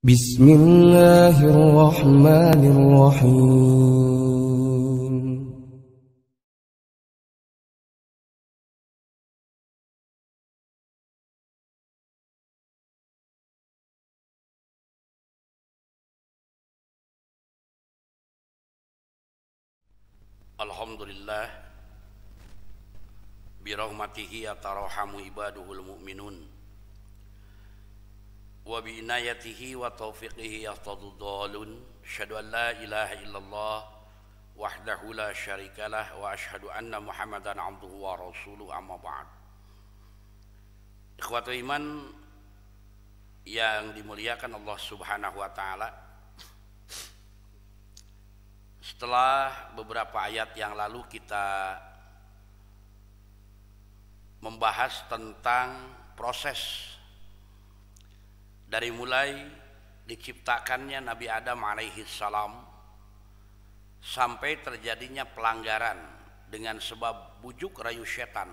Bismillahirrahmanirrahim. Alhamdulillah birahmatihi yatarahamu ibaduhul mu'minun wa bi'inayatihi wa taufiqihi yahtadu dhalun asyhadu an la ilaha illallah wahdahu la syarikalah wa asyhadu anna muhammadan abduhu wa rasuluh amma ba'd. Ikhwatul iman yang dimuliakan Allah subhanahu wa ta'ala, setelah beberapa ayat yang lalu kita membahas tentang proses dari mulai diciptakannya Nabi Adam alaihi salam sampai terjadinya pelanggaran dengan sebab bujuk rayu setan,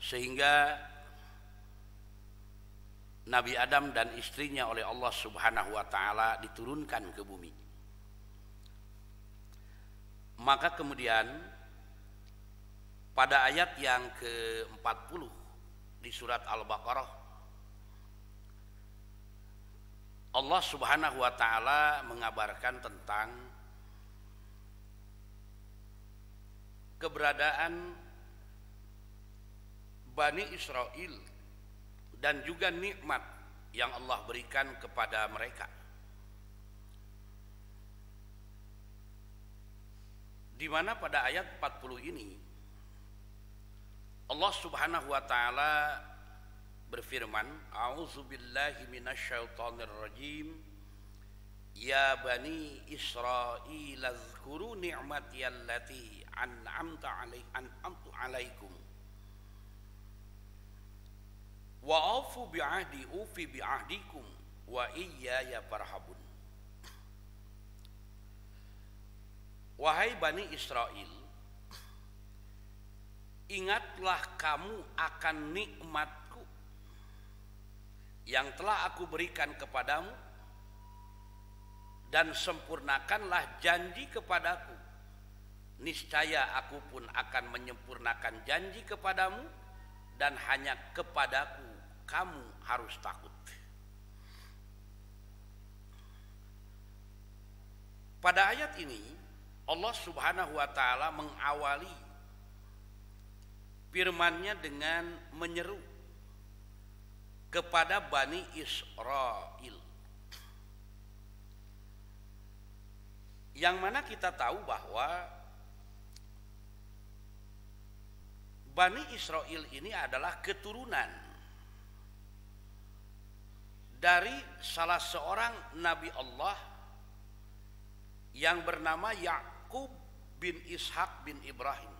sehingga Nabi Adam dan istrinya oleh Allah subhanahu wa ta'ala diturunkan ke bumi. Maka kemudian pada ayat yang ke-40 di surat Al-Baqarah, Allah subhanahu wa ta'ala mengabarkan tentang keberadaan Bani Israel dan juga nikmat yang Allah berikan kepada mereka, di mana pada ayat 40 ini Allah subhanahu wa ta'ala berfirman, a'udzubillahi minasyaitonir rajim, ya bani Israil azkuru ni'mati allati an'amtu alaikum wa aufu bi'ahdi ufi bi'ahdikum wa iyaya farhabun. Wahai Bani Israel, ingatlah kamu akan nikmatku yang telah aku berikan kepadamu, dan sempurnakanlah janji kepadaku. Niscaya aku pun akan menyempurnakan janji kepadamu, dan hanya kepadaku kamu harus takut. Pada ayat ini Allah subhanahu wa ta'ala mengawali firman-Nya dengan menyeru kepada Bani Israel, yang mana kita tahu bahwa Bani Israel ini adalah keturunan dari salah seorang Nabi Allah yang bernama Yakub bin Ishak bin Ibrahim.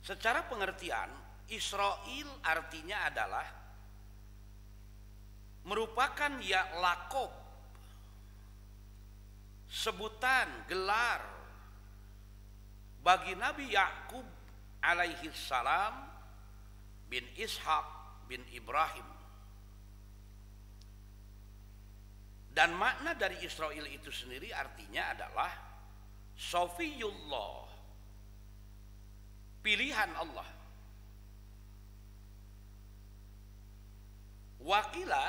Secara pengertian, Israel artinya adalah merupakan lakob, sebutan, gelar bagi Nabi Yakub alaihi salam bin Ishak bin Ibrahim. Dan makna dari Israel itu sendiri artinya adalah Sofiyullah, pilihan Allah. Wakila,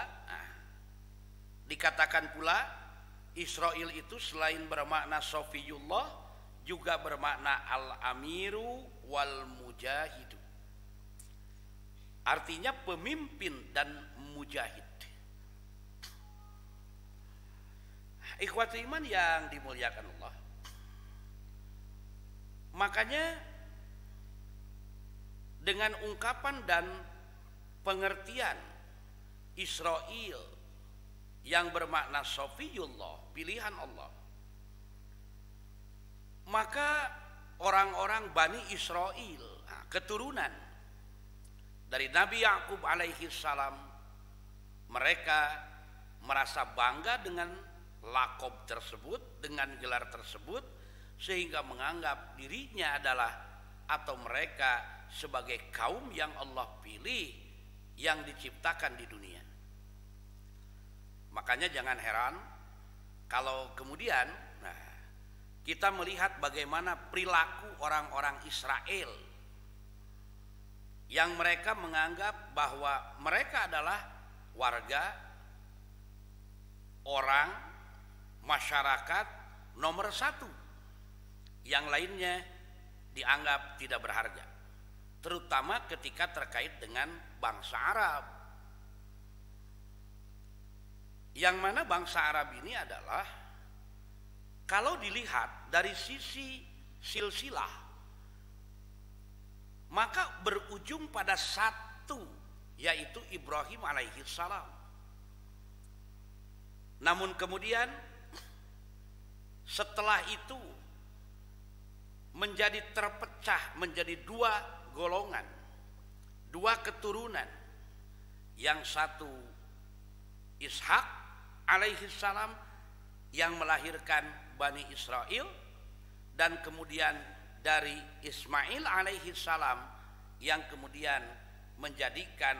dikatakan pula Israel itu selain bermakna Sofiyullah juga bermakna al-amiru wal mujahidu, artinya pemimpin dan mujahid. Ikhwatul iman yang dimuliakan Allah, makanya dengan ungkapan dan pengertian Israel yang bermakna Sofiyullah, pilihan Allah, maka orang-orang Bani Israel, keturunan dari Nabi Yakub alaihi salam, mereka merasa bangga dengan lakob tersebut, dengan gelar tersebut, sehingga menganggap dirinya adalah atau mereka sebagai kaum yang Allah pilih, yang diciptakan di dunia. Makanya jangan heran kalau kemudian kita melihat bagaimana perilaku orang-orang Israel yang mereka menganggap bahwa mereka adalah warga, orang, masyarakat nomor satu, yang lainnya dianggap tidak berharga, terutama ketika terkait dengan bangsa Arab, yang mana bangsa Arab ini adalah, kalau dilihat dari sisi silsilah, maka berujung pada satu, yaitu Ibrahim alaihi salam. Namun kemudian setelah itu menjadi terpecah menjadi dua golongan, dua keturunan. Yang satu Ishak alaihi salam yang melahirkan Bani Israel, dan kemudian dari Ismail alaihi salam yang kemudian menjadikan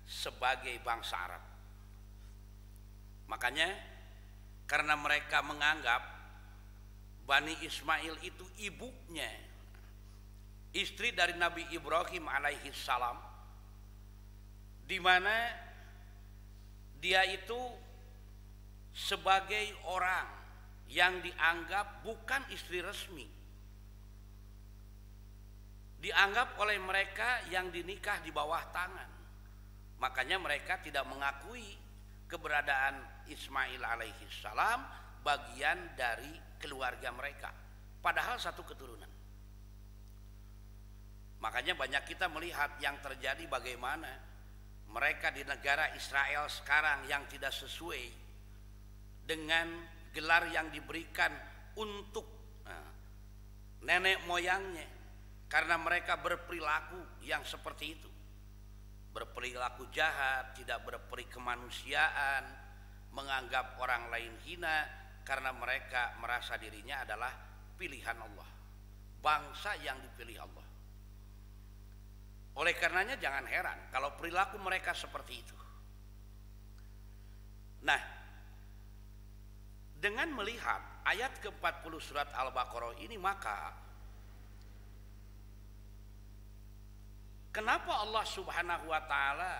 sebagai bangsa Arab. Makanya karena mereka menganggap Bani Ismail itu ibunya, istri dari Nabi Ibrahim alaihi salam, di mana dia itu sebagai orang yang dianggap bukan istri resmi, dianggap oleh mereka yang dinikah di bawah tangan. Makanya mereka tidak mengakui keberadaan Ismail alaihi salam bagian dari keluarga mereka, padahal satu keturunan. Makanya banyak kita melihat yang terjadi bagaimana mereka di negara Israel sekarang yang tidak sesuai dengan gelar yang diberikan untuk nenek moyangnya, karena mereka berperilaku yang seperti itu, berperilaku jahat, tidak berperi kemanusiaan, menganggap orang lain hina, karena mereka merasa dirinya adalah pilihan Allah, bangsa yang dipilih Allah. Oleh karenanya jangan heran kalau perilaku mereka seperti itu. Nah, dengan melihat ayat ke-40 surat Al-Baqarah ini, maka kenapa Allah Subhanahu wa taala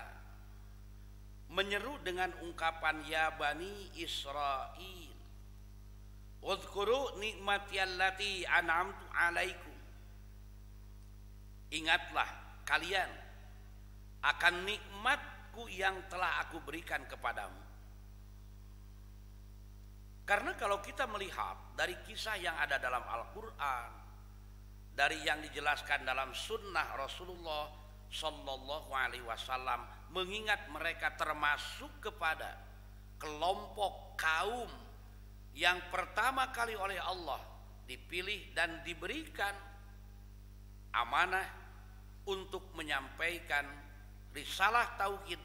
menyeru dengan ungkapan ya Bani Israil, "Wadhkuru ni'mati allati an'amtu 'alaikum." Ingatlah kalian akan nikmatku yang telah aku berikan kepadamu. Karena kalau kita melihat dari kisah yang ada dalam Al-Quran, dari yang dijelaskan dalam sunnah Rasulullah Sallallahu Alaihi Wasallam, mengingat mereka termasuk kepada kelompok kaum yang pertama kali oleh Allah dipilih dan diberikan amanah untuk menyampaikan risalah tauhid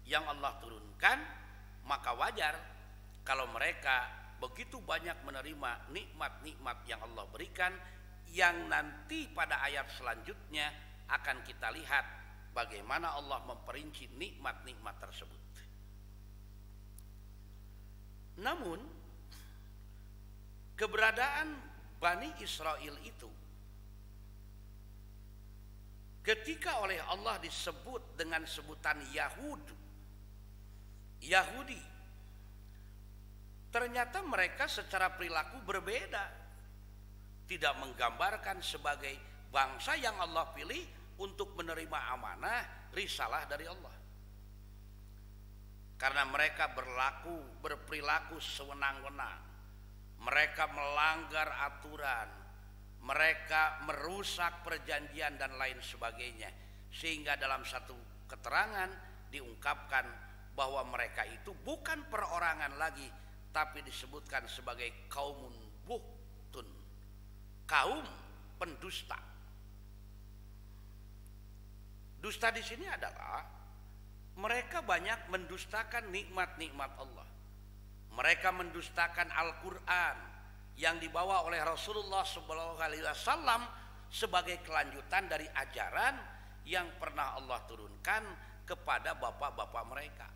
yang Allah turunkan, maka wajar kalau mereka begitu banyak menerima nikmat-nikmat yang Allah berikan, yang nanti pada ayat selanjutnya akan kita lihat bagaimana Allah memperinci nikmat-nikmat tersebut. Namun keberadaan Bani Israel itu ketika oleh Allah disebut dengan sebutan Yahudi, ternyata mereka secara perilaku berbeda, tidak menggambarkan sebagai bangsa yang Allah pilih untuk menerima amanah risalah dari Allah. Karena mereka berperilaku sewenang-wenang, mereka melanggar aturan, mereka merusak perjanjian dan lain sebagainya, sehingga dalam satu keterangan diungkapkan bahwa mereka itu bukan perorangan lagi, tapi disebutkan sebagai kaumun buhtun, kaum pendusta. Dusta di sini adalah mereka banyak mendustakan nikmat-nikmat Allah. Mereka mendustakan Al-Quran yang dibawa oleh Rasulullah SAW sebagai kelanjutan dari ajaran yang pernah Allah turunkan kepada bapak-bapak mereka.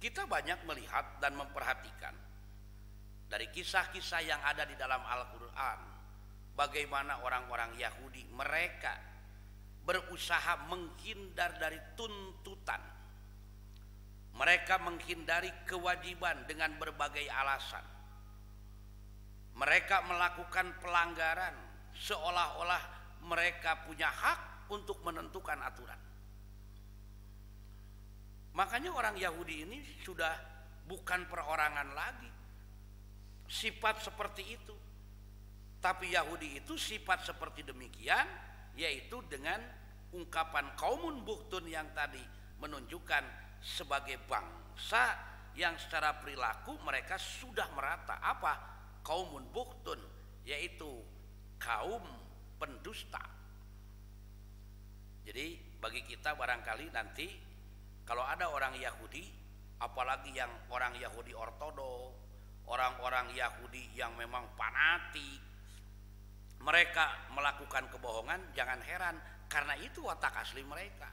Kita banyak melihat dan memperhatikan dari kisah-kisah yang ada di dalam Al-Quran, bagaimana orang-orang Yahudi mereka berusaha menghindar dari tuntutan. Mereka menghindari kewajiban dengan berbagai alasan. Mereka melakukan pelanggaran seolah-olah mereka punya hak untuk menentukan aturan. Makanya orang Yahudi ini sudah bukan perorangan lagi sifat seperti itu. Tapi Yahudi itu sifat seperti demikian, yaitu dengan ungkapan qaumun buhtun yang tadi menunjukkan sebagai bangsa yang secara perilaku mereka sudah merata. Apa? Qaumun buhtun, yaitu kaum pendusta. Jadi bagi kita barangkali nanti kalau ada orang Yahudi, apalagi yang orang Yahudi ortodoks, orang-orang Yahudi yang memang fanatik, mereka melakukan kebohongan, jangan heran, karena itu watak asli mereka.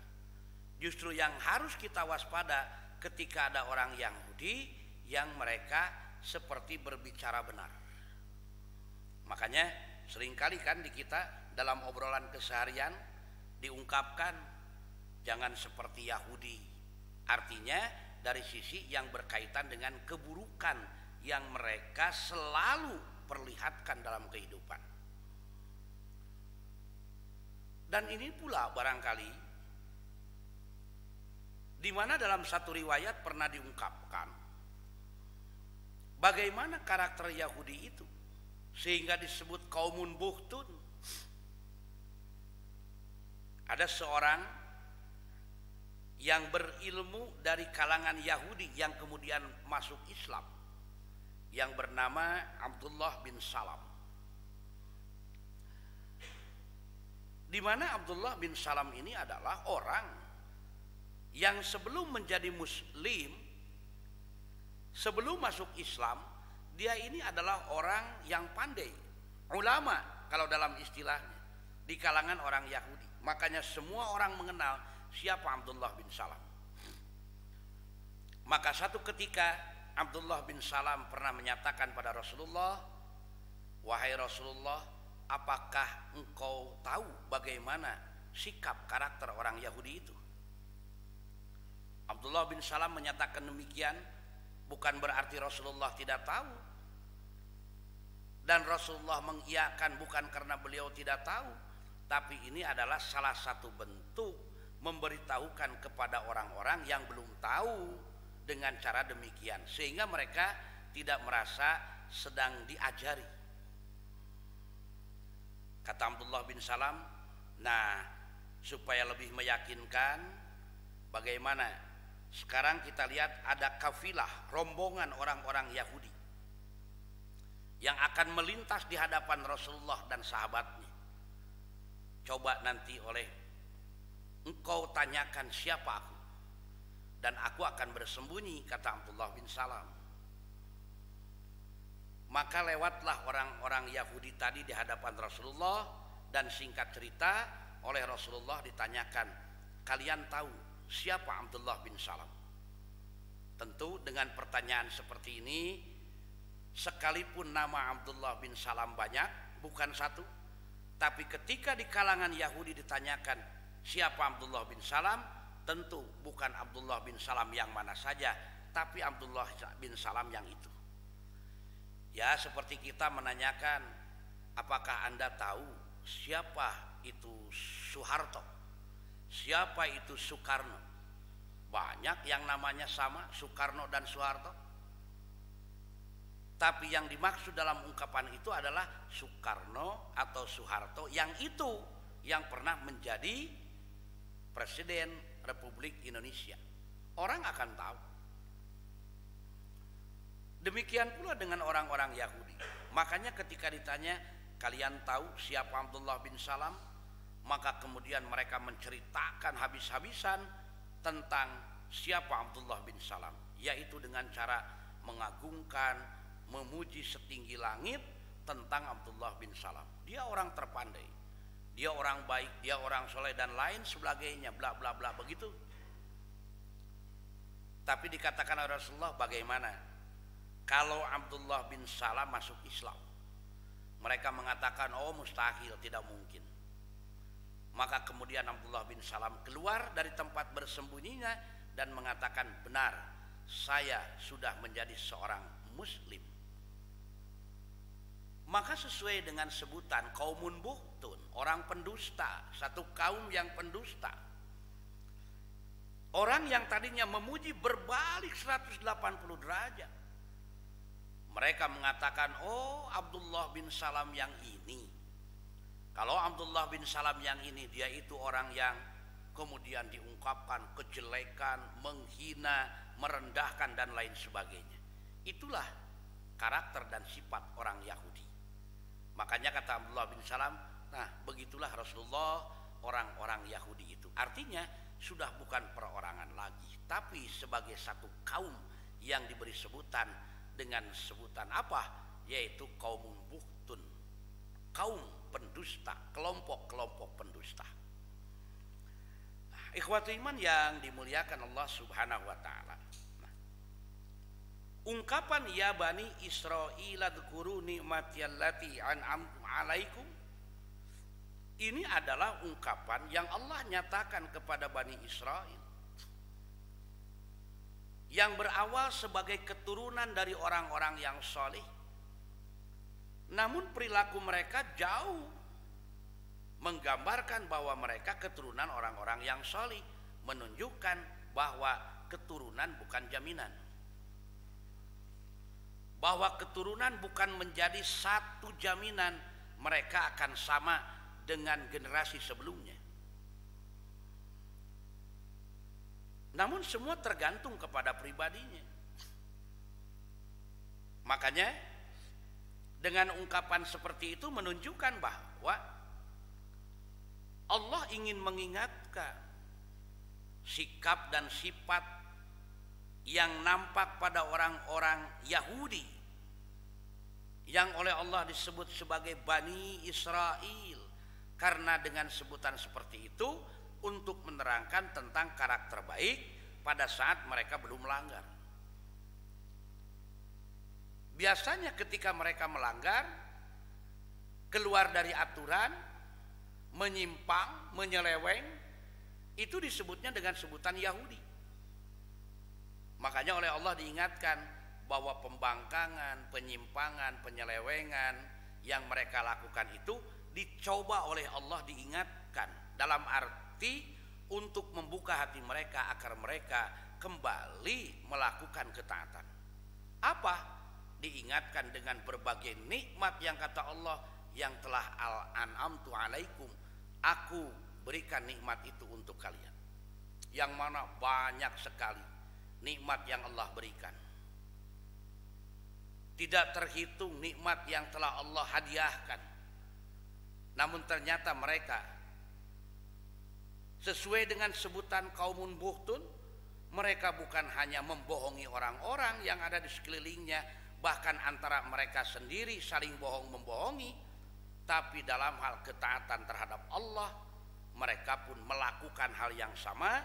Justru yang harus kita waspada ketika ada orang Yahudi yang mereka seperti berbicara benar. Makanya seringkali kan di kita dalam obrolan keseharian diungkapkan jangan seperti Yahudi. Artinya dari sisi yang berkaitan dengan keburukan yang mereka selalu perlihatkan dalam kehidupan. Dan ini pula barangkali di mana dalam satu riwayat pernah diungkapkan bagaimana karakter Yahudi itu sehingga disebut qaumun buhtun. Ada seorang yang berilmu dari kalangan Yahudi yang kemudian masuk Islam yang bernama Abdullah bin Salam. Di mana Abdullah bin Salam ini adalah orang yang sebelum menjadi muslim, sebelum masuk Islam, dia ini adalah orang yang pandai, ulama kalau dalam istilahnya di kalangan orang Yahudi. Makanya semua orang mengenal siapa Abdullah bin Salam. Maka satu ketika Abdullah bin Salam pernah menyatakan pada Rasulullah, "Wahai Rasulullah, apakah engkau tahu bagaimana sikap karakter orang Yahudi itu?" Abdullah bin Salam menyatakan demikian bukan berarti Rasulullah tidak tahu, dan Rasulullah mengiyakan bukan karena beliau tidak tahu, tapi ini adalah salah satu bentuk memberitahukan kepada orang-orang yang belum tahu dengan cara demikian, sehingga mereka tidak merasa sedang diajari. Kata Abdullah bin Salam, nah supaya lebih meyakinkan, bagaimana sekarang kita lihat ada kafilah, rombongan orang-orang Yahudi yang akan melintas di hadapan Rasulullah dan sahabatnya. Coba nanti oleh engkau tanyakan siapa aku, dan aku akan bersembunyi, kata Abdullah bin Salam. Maka lewatlah orang-orang Yahudi tadi di hadapan Rasulullah, dan singkat cerita oleh Rasulullah ditanyakan, kalian tahu siapa Abdullah bin Salam? Tentu dengan pertanyaan seperti ini, sekalipun nama Abdullah bin Salam banyak, bukan satu, tapi ketika di kalangan Yahudi ditanyakan siapa Abdullah bin Salam, tentu bukan Abdullah bin Salam yang mana saja, tapi Abdullah bin Salam yang itu. Ya, seperti kita menanyakan, apakah Anda tahu siapa itu Soeharto? Siapa itu Soekarno? Banyak yang namanya sama, Soekarno dan Soeharto. Tapi yang dimaksud dalam ungkapan itu adalah Soekarno atau Soeharto yang itu, yang pernah menjadi Presiden Republik Indonesia. Orang akan tahu. Demikian pula dengan orang-orang Yahudi. Makanya ketika ditanya, kalian tahu siapa Abdullah bin Salam? Maka kemudian mereka menceritakan habis-habisan tentang siapa Abdullah bin Salam, yaitu dengan cara mengagungkan, memuji setinggi langit tentang Abdullah bin Salam. Dia orang terpandai, dia orang baik, dia orang soleh dan lain sebagainya, bla bla bla begitu. Tapi dikatakan oleh Rasulullah, bagaimana kalau Abdullah bin Salam masuk Islam? Mereka mengatakan, oh mustahil, tidak mungkin. Maka kemudian Abdullah bin Salam keluar dari tempat bersembunyinya dan mengatakan, benar, saya sudah menjadi seorang muslim. Maka sesuai dengan sebutan kaumun buhtun, orang pendusta, satu kaum yang pendusta. Orang yang tadinya memuji berbalik 180 derajat. Mereka mengatakan, oh Abdullah bin Salam yang ini. Kalau Abdullah bin Salam yang ini, dia itu orang yang kemudian diungkapkan kejelekan, menghina, merendahkan dan lain sebagainya. Itulah karakter dan sifat orang Yahudi. Makanya kata Abdullah bin Salam, nah begitulah Rasulullah orang-orang Yahudi itu. Artinya sudah bukan perorangan lagi, tapi sebagai satu kaum yang diberi sebutan dengan sebutan apa? Yaitu kaum buhtun, kaum pendusta, kelompok-kelompok pendusta. Nah, ikhwatul iman yang dimuliakan Allah Subhanahu wa taala. Nah, ungkapan ya bani Israil dzkuru ni'mati allati an'amtu 'alaikum, ini adalah ungkapan yang Allah nyatakan kepada Bani Israel, yang berawal sebagai keturunan dari orang-orang yang soleh. Namun perilaku mereka jauh menggambarkan bahwa mereka keturunan orang-orang yang soleh, menunjukkan bahwa keturunan bukan jaminan, bahwa keturunan bukan menjadi satu jaminan mereka akan sama dengan generasi sebelumnya. Namun semua tergantung kepada pribadinya. Makanya dengan ungkapan seperti itu menunjukkan bahwa Allah ingin mengingatkan sikap dan sifat yang nampak pada orang-orang Yahudi yang oleh Allah disebut sebagai Bani Israel. Karena dengan sebutan seperti itu untuk menerangkan tentang karakter baik pada saat mereka belum melanggar. Biasanya ketika mereka melanggar, keluar dari aturan, menyimpang, menyeleweng, itu disebutnya dengan sebutan Yahudi. Makanya oleh Allah diingatkan bahwa pembangkangan, penyimpangan, penyelewengan yang mereka lakukan itu dicoba oleh Allah diingatkan dalam arti untuk membuka hati mereka agar mereka kembali melakukan ketaatan. Apa? Diingatkan dengan berbagai nikmat yang kata Allah yang telah an'amtu alaikum, aku berikan nikmat itu untuk kalian. Yang mana banyak sekali nikmat yang Allah berikan. Tidak terhitung nikmat yang telah Allah hadiahkan. Namun ternyata mereka sesuai dengan sebutan kaumun buhtun, mereka bukan hanya membohongi orang-orang yang ada di sekelilingnya, bahkan antara mereka sendiri saling bohong membohongi, tapi dalam hal ketaatan terhadap Allah mereka pun melakukan hal yang sama,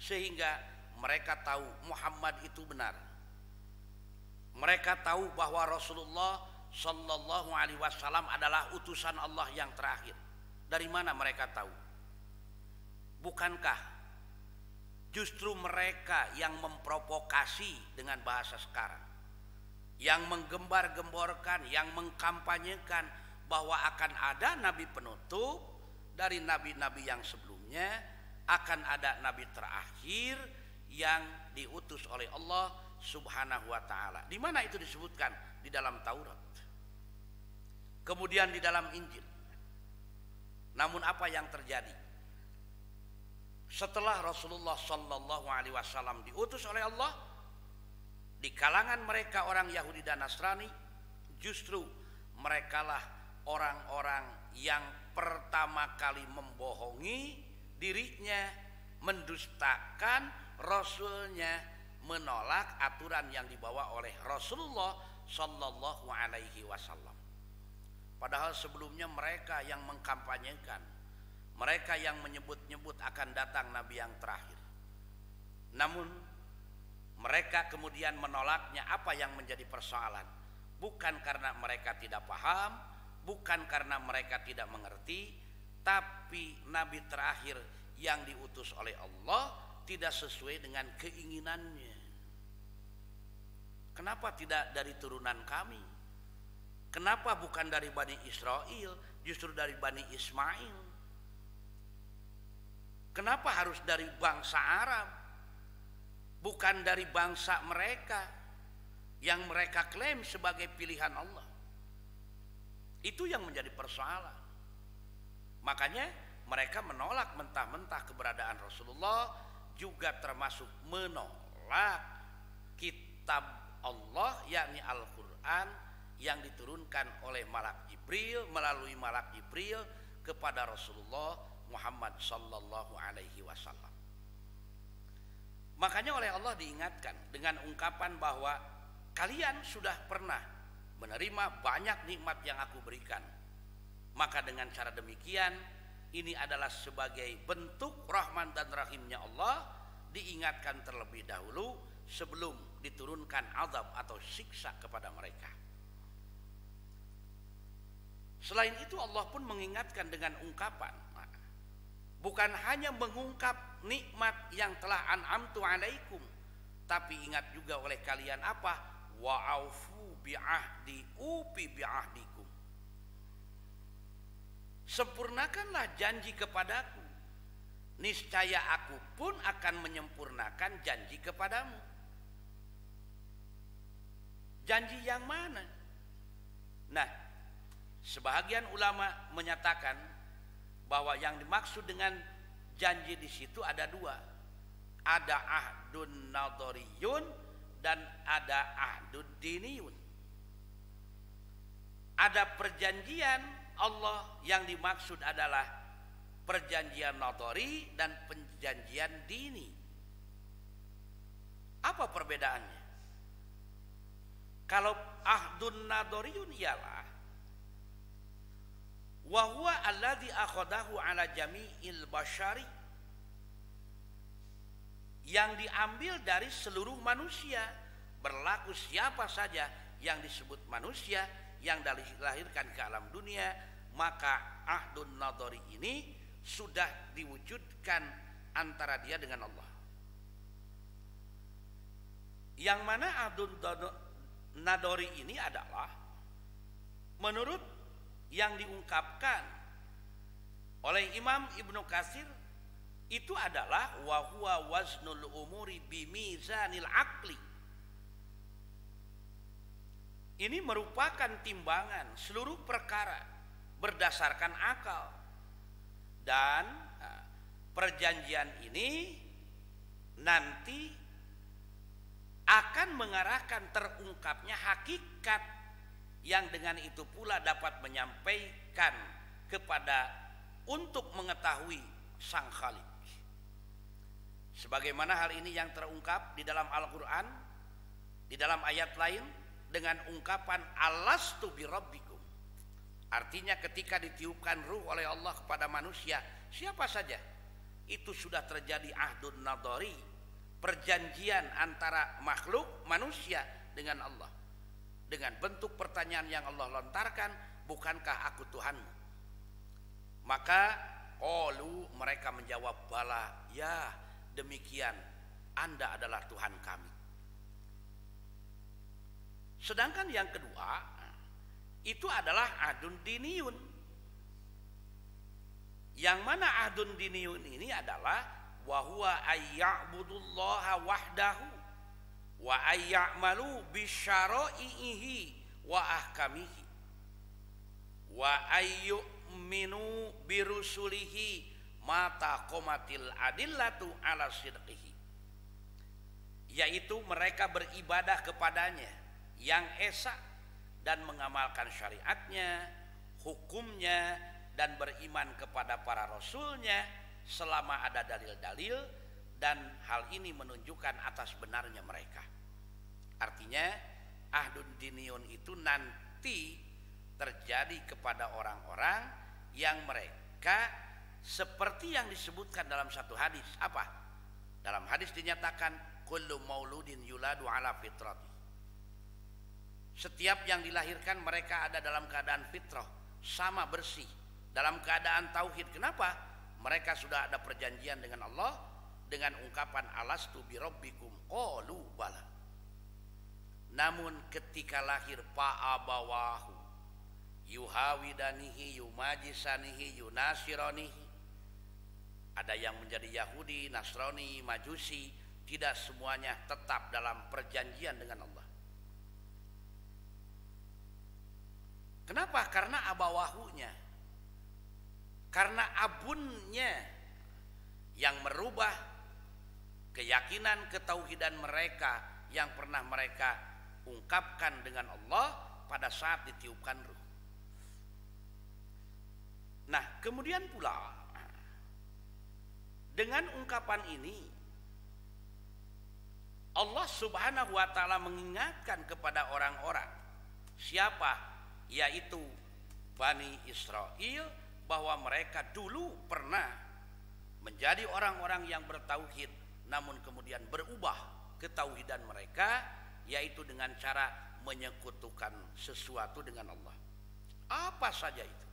sehingga mereka tahu Muhammad itu benar. Mereka tahu bahwa Rasulullah Sallallahu Alaihi Wasallam adalah utusan Allah yang terakhir. Dari mana mereka tahu? Bukankah justru mereka yang memprovokasi dengan bahasa sekarang, yang menggembar-gemborkan, yang mengkampanyekan bahwa akan ada nabi penutup dari nabi-nabi yang sebelumnya, akan ada nabi terakhir yang diutus oleh Allah Subhanahu wa taala. Di mana itu disebutkan? Di dalam Taurat. Kemudian di dalam Injil. Namun apa yang terjadi? Setelah Rasulullah Sallallahu Alaihi Wasallam diutus oleh Allah, di kalangan mereka orang Yahudi dan Nasrani, justru merekalah orang-orang yang pertama kali membohongi dirinya, mendustakan Rasulnya, menolak aturan yang dibawa oleh Rasulullah Sallallahu Alaihi Wasallam. Padahal sebelumnya mereka yang mengkampanyekan, mereka yang menyebut-nyebut akan datang Nabi yang terakhir. Namun mereka kemudian menolaknya. Apa yang menjadi persoalan? Bukan karena mereka tidak paham, bukan karena mereka tidak mengerti, tapi Nabi terakhir yang diutus oleh Allah tidak sesuai dengan keinginannya. Kenapa tidak dari turunan kami? Kenapa bukan dari Bani Israel, justru dari Bani Ismail? Kenapa harus dari bangsa Arab, bukan dari bangsa mereka yang mereka klaim sebagai pilihan Allah? Itu yang menjadi persoalan. Makanya mereka menolak mentah-mentah keberadaan Rasulullah, juga termasuk menolak kitab Allah yakni Al-Quran yang diturunkan oleh Malak Jibril, melalui Malak Jibril kepada Rasulullah Muhammad sallallahu alaihi wasallam. Makanya oleh Allah diingatkan dengan ungkapan bahwa kalian sudah pernah menerima banyak nikmat yang aku berikan. Maka dengan cara demikian, ini adalah sebagai bentuk rahman dan rahimnya Allah, diingatkan terlebih dahulu sebelum diturunkan azab atau siksa kepada mereka. Selain itu Allah pun mengingatkan dengan ungkapan, bukan hanya mengungkap nikmat yang telah an'amtu alaikum, tapi ingat juga oleh kalian apa? Wa'aufu bi'ahdi upi bi'ahdikum. Sempurnakanlah janji kepadaku, niscaya aku pun akan menyempurnakan janji kepadamu. Janji yang mana? Nah, sebahagian ulama menyatakan bahwa yang dimaksud dengan janji di situ ada dua. Ada ahdun nadoriyun dan ada ahdud diniyun. Ada perjanjian Allah yang dimaksud adalah perjanjian nadori dan perjanjian dini. Apa perbedaannya? Kalau ahdun nadoriyun ialah wa huwa alladhi akhadahu ala jami'il bashari, yang diambil dari seluruh manusia, berlaku siapa saja yang disebut manusia yang dilahirkan ke alam dunia, maka ahdun nadori ini sudah diwujudkan antara dia dengan Allah. Yang mana ahdun nadori ini adalah menurut yang diungkapkan oleh Imam Ibnu Katsir, itu adalah wa huwa waznul umuri bimizanil aqli. Ini merupakan timbangan seluruh perkara berdasarkan akal. Dan perjanjian ini nanti akan mengarahkan terungkapnya hakikat yang dengan itu pula dapat menyampaikan kepada untuk mengetahui Sang Khalik. Sebagaimana hal ini yang terungkap di dalam Al-Quran, di dalam ayat lain dengan ungkapan alastu birabbikum. Artinya ketika ditiupkan ruh oleh Allah kepada manusia, siapa saja, itu sudah terjadi ahdun nadori, perjanjian antara makhluk manusia dengan Allah, dengan bentuk pertanyaan yang Allah lontarkan, bukankah aku Tuhanmu? Maka mereka menjawab bala, ya demikian, Anda adalah Tuhan kami. Sedangkan yang kedua itu adalah ahdun diniyun, yang mana ahdun diniyun ini adalah wa huwa ayya'budullaha wahdahu wa ayya'malu bisyara'ihi wa ahkamihi wa ayyu'minu birusulihi mata qomatil adillatu ala sidqihi, yaitu mereka beribadah kepadanya yang esa dan mengamalkan syariatnya, hukumnya, dan beriman kepada para rasulnya selama ada dalil-dalil, dan hal ini menunjukkan atas benarnya mereka. Artinya ahdun diniyun itu nanti terjadi kepada orang-orang yang mereka seperti yang disebutkan dalam satu hadis. Apa? Dalam hadis dinyatakan kullu mauludin yuladu ala fitrati. Setiap yang dilahirkan mereka ada dalam keadaan fitrah, sama bersih, dalam keadaan tauhid. Kenapa? Mereka sudah ada perjanjian dengan Allah dengan ungkapan alastu birabbikum qalu bala. Namun ketika lahir fa'abawahu yuhawidanihi yumajisanihi yunasironihi, ada yang menjadi Yahudi, Nasrani, Majusi, tidak semuanya tetap dalam perjanjian dengan Allah. Kenapa? Karena abawahunya, karena abunnya yang merubah keyakinan ketauhidan mereka yang pernah mereka ungkapkan dengan Allah pada saat ditiupkan ruh. Nah, kemudian pula dengan ungkapan ini Allah Subhanahu wa taala mengingatkan kepada orang-orang siapa? Yaitu Bani Israel, bahwa mereka dulu pernah menjadi orang-orang yang bertauhid, namun kemudian berubah ketauhidan mereka, yaitu dengan cara menyekutukan sesuatu dengan Allah. Apa saja itu,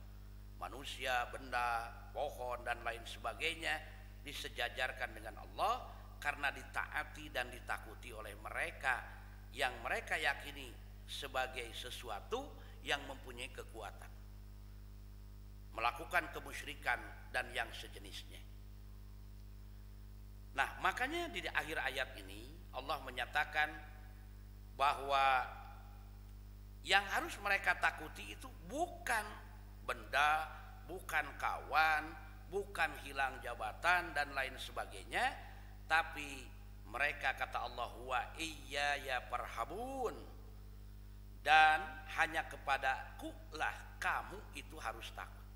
manusia, benda, pohon dan lain sebagainya disejajarkan dengan Allah karena ditaati dan ditakuti oleh mereka yang mereka yakini sebagai sesuatu yang mempunyai kekuatan, melakukan kemusyrikan dan yang sejenisnya. Nah, makanya di akhir ayat ini Allah menyatakan bahwa yang harus mereka takuti itu bukan benda, bukan kawan, bukan hilang jabatan dan lain sebagainya, tapi mereka, kata Allah, wa iyaya farhabun, dan hanya kepadaku lah kamu itu harus takut.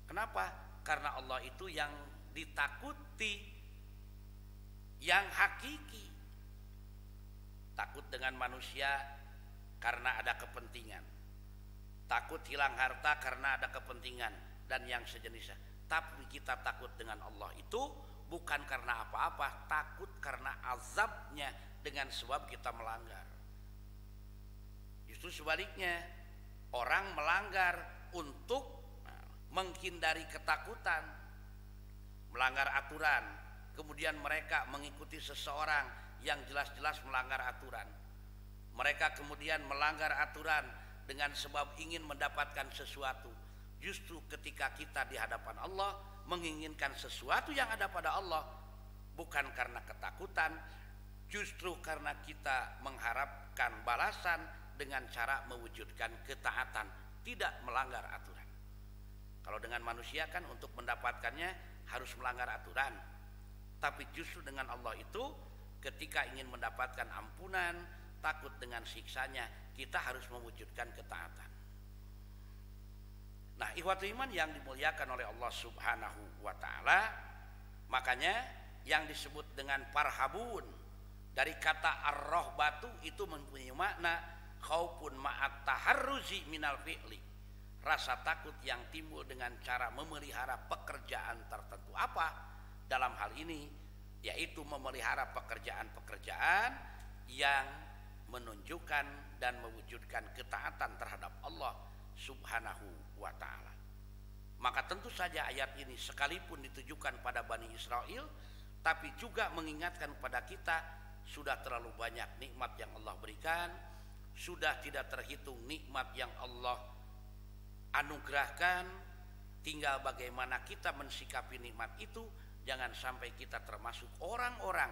Kenapa? Karena Allah itu yang ditakuti, yang hakiki. Takut dengan manusia karena ada kepentingan, takut hilang harta karena ada kepentingan dan yang sejenisnya. Tapi kita takut dengan Allah itu bukan karena apa-apa, takut karena azabnya dengan sebab kita melanggar. Justru sebaliknya, orang melanggar untuk menghindari ketakutan, melanggar aturan, kemudian mereka mengikuti seseorang yang jelas-jelas melanggar aturan. Mereka kemudian melanggar aturan dengan sebab ingin mendapatkan sesuatu. Justru ketika kita di hadapan Allah menginginkan sesuatu yang ada pada Allah, bukan karena ketakutan, justru karena kita mengharapkan balasan dengan cara mewujudkan ketaatan, tidak melanggar aturan. Kalau dengan manusia kan untuk mendapatkannya harus melanggar aturan, tapi justru dengan Allah itu ketika ingin mendapatkan ampunan, takut dengan siksanya, kita harus mewujudkan ketaatan. Nah, ikhwatul iman yang dimuliakan oleh Allah Subhanahu wa taala, makanya yang disebut dengan farhabun dari kata ar-rahbatu itu mempunyai makna khaufun ma'at taharruzi minal fi'li, rasa takut yang timbul dengan cara memelihara pekerjaan tertentu. Apa dalam hal ini? Yaitu memelihara pekerjaan-pekerjaan yang menunjukkan dan mewujudkan ketaatan terhadap Allah Subhanahu wa ta'ala. Maka tentu saja ayat ini sekalipun ditujukan pada Bani Israel, tapi juga mengingatkan kepada kita, sudah terlalu banyak nikmat yang Allah berikan, sudah tidak terhitung nikmat yang Allah anugerahkan, tinggal bagaimana kita mensikapi nikmat itu. Jangan sampai kita termasuk orang-orang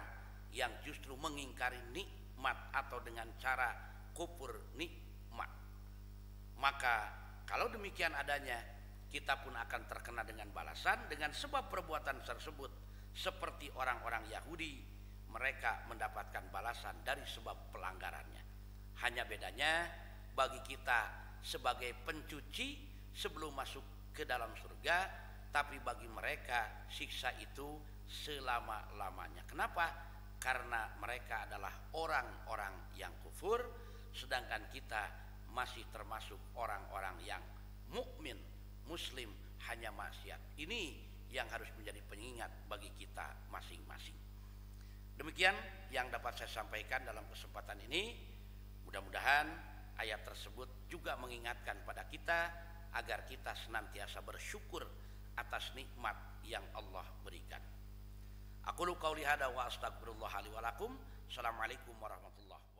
yang justru mengingkari nikmat atau dengan cara kufur nikmat. Maka kalau demikian adanya, kita pun akan terkena dengan balasan dengan sebab perbuatan tersebut. Seperti orang-orang Yahudi, mereka mendapatkan balasan dari sebab pelanggarannya. Hanya bedanya bagi kita sebagai pencuci sebelum masuk ke dalam surga, tapi bagi mereka siksa itu selama-lamanya. Kenapa? Karena mereka adalah orang-orang yang kufur, sedangkan kita masih termasuk orang-orang yang mukmin, muslim, hanya maksiat. Ini yang harus menjadi pengingat bagi kita masing-masing. Demikian yang dapat saya sampaikan dalam kesempatan ini. Mudah-mudahan ayat tersebut juga mengingatkan pada kita agar kita senantiasa bersyukur atas nikmat yang Allah berikan. Aku qauli hada wa astagfirullah li wa lakum. Assalamualaikum warahmatullahi wabarakatuh.